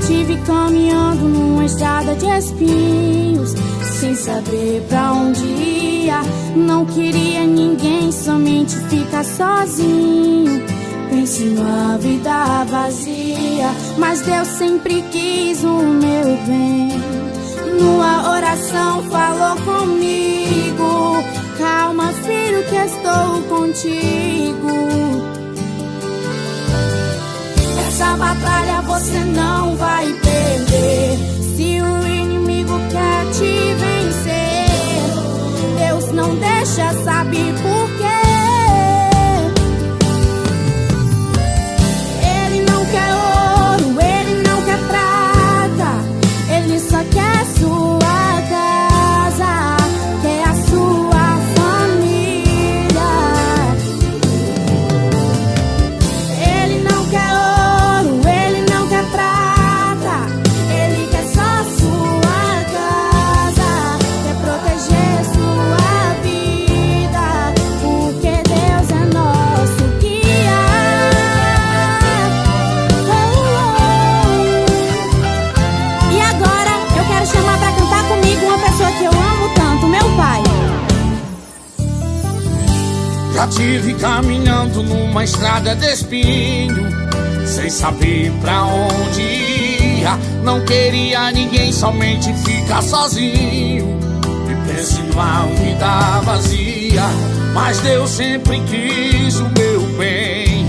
tive caminhando numa estrada de espinhos, sem saber pra onde ia. Não queria ninguém, somente ficar sozinho. Pense numa vida vazia, mas Deus sempre quis o meu bem. Numa oração falou comigo: calma, filho, que estou contigo. Essa batalha você não vai perder. Se o inimigo quer te vencer, Deus não deixa, sabe por quê? Ele não quer ouro, ele não quer prata, ele só quer sua casa, quer a sua família. Ele não quer ouro, ele não quer prata, ele quer só sua casa, quer proteger sua vida, porque Deus é nosso guia. E agora eu quero chamar pra cantar comigo uma pessoa que eu amo tanto, meu pai. Já tive caminhando numa estrada de espinho, sem saber pra onde ia. Não queria ninguém, somente ficar sozinho. E pense numa vida vazia, mas Deus sempre quis o meu bem.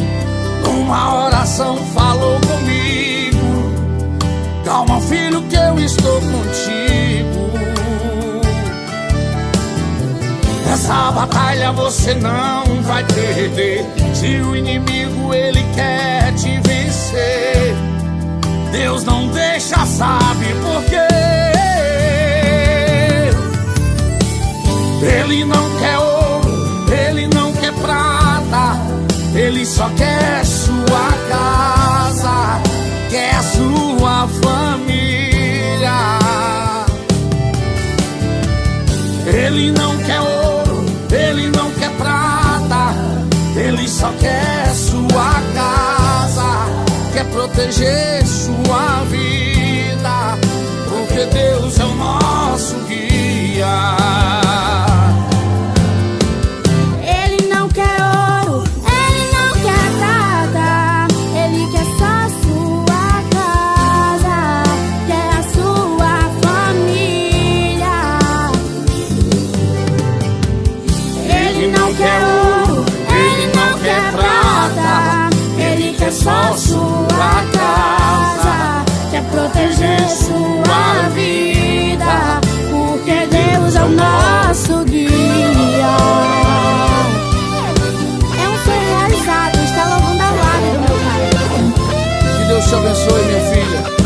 Numa oração falou comigo: calma, filho, que eu estou contigo. Essa batalha você não vai perder. Se o inimigo ele quer te vencer, Deus não deixa, sabe por quê? Ele não quer ouro, ele não quer prata, ele só quer sua casa, quer sua família. Ele não quer ouro, ele não quer prata, ele só quer sua casa, quer proteger sua vida, porque Deus é o nosso guia. Ele não quer ouro, ele não quer prata, ele quer só sua casa, quer a sua família. Ele não quer ouro, ele não quer prata, ele quer só sua casa, quer proteger sua vida, porque Deus é o nosso guia. É um sonho realizado, está louvando a glória do meu Pai. Que Deus te abençoe, minha filha.